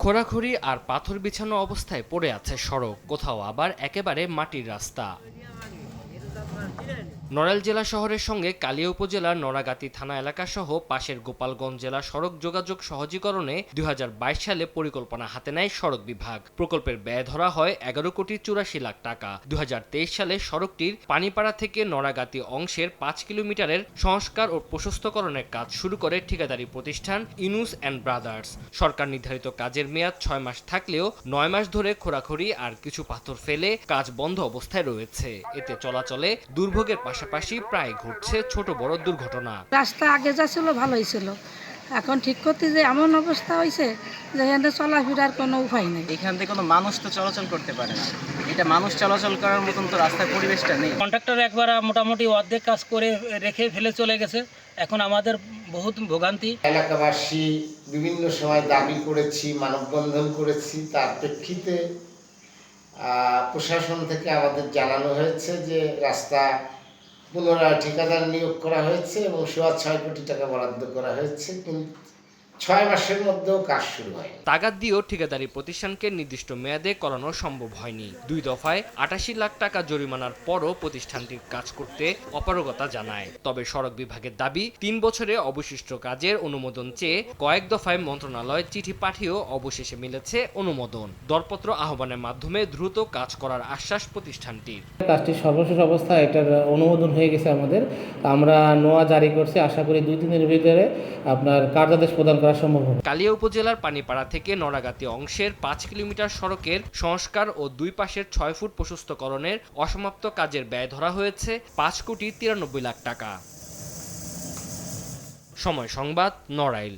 খোঁড়াখুঁড়ি আর পাথর বিছানো অবস্থায় পড়ে আছে সড়ক, কোথাও আবার একেবারে মাটির রাস্তা। নড়াইল জেলা শহরের সঙ্গে কালিয়া উপজেলার নড়াগাতি থানা এলাকা সহ পাশের গোপালগঞ্জ জেলা সড়ক যোগাযোগ সহজীকরণে ২০২২ সালে পরিকল্পনা হাতে নেয় সড়ক বিভাগ। প্রকল্পের ব্যয় ধরা হয় ১১,৮৪,০০,০০০ টাকা। ২০২৩ সালে সড়কটির পানিপাড়া থেকে নড়াগাতি অংশের ৫ কিলোমিটারের সংস্কার ও প্রশস্তকরণের কাজ শুরু করে ঠিকাদারি প্রতিষ্ঠান ইউনুস অ্যান্ড ব্রাদার্স। সরকার নির্ধারিত কাজের মেয়াদ ৬ মাস থাকলেও ৯ মাস ধরে খোঁড়াখুঁড়ি আর কিছু পাথর ফেলে কাজ বন্ধ অবস্থায় রয়েছে। এতে চলাচলে দুর্ভোগের পাশাপাশি প্রায় ঘটছে ছোট বড় দুর্ঘটনা। রাস্তা আগে যা ছিল ভালোই ছিল, এখন ঠিক করতে যে এমন অবস্থা হয়েছে যে এখানে চলাফেরার কোনো উপায় নেই। এখান থেকে কোনো মানুষ তো চলাচল করতে পারে না, এটা মানুষ চলাচল করার মতন তো রাস্তার পরিবেশটা নেই। কন্ট্রাক্টর একবার মোটামুটি অর্ধেক কাজ করে রেখে ফেলে চলে গেছে, এখন আমাদের বহুত ভোগান্তি। এলাকাবাসী বিভিন্ন সময় দাবি করেছি, মানববন্ধন করেছি, তার প্রেক্ষিতে প্রশাসন থেকে আমাদের জানানো হয়েছে যে রাস্তা পুনরায় ঠিকাদার নিয়োগ করা হয়েছে এবং ৬.৫ কোটি টাকা বরাদ্দ করা হয়েছে, কিন্তু ৬ মাসের মধ্যেও কাজ শুরু হয়। তাগাদ দিয়েও ঠিকাদারি প্রতিষ্ঠানকে নির্দিষ্ট মেয়াদে করানো সম্ভব হয়নি। ২ দফায় ৮৮ লাখ টাকা জরিমানার পরও প্রতিষ্ঠানটির কাজ করতে অপারগতা জানায়। তবে সড়ক বিভাগের দাবি ৩ বছরে অবশিষ্ট কাজের অনুমোদন চেয়ে কয়েক দফায় মন্ত্রণালয়ে চিঠি পাঠিয়েও অবশেষে মিলেছে অনুমোদন। দরপত্র আহ্বানের মাধ্যমে দ্রুত কাজ করার আশ্বাস প্রতিষ্ঠানটির। কাজটি সর্বশেষ অবস্থায় এটার অনুমোদন হয়ে গেছে আমাদের। আমরা নোয়া জারি করছি, আশা করি ২ দিনের ভিতরে আপনার কার্যাদেশ প্রদান করা সম্ভব হবে। কালিয়া উপজেলার পানিপাড়া থেকে নড়াগাতি অংশের ৫ কিলোমিটার সড়কের সংস্কার ও দুই পাশের ৬ ফুট প্রশস্তকরণের অসমাপ্ত কাজের ব্যয় ধরা হয়েছে ৫,৯৩,০০,০০০ টাকা। সময় সংবাদ, নড়াইল।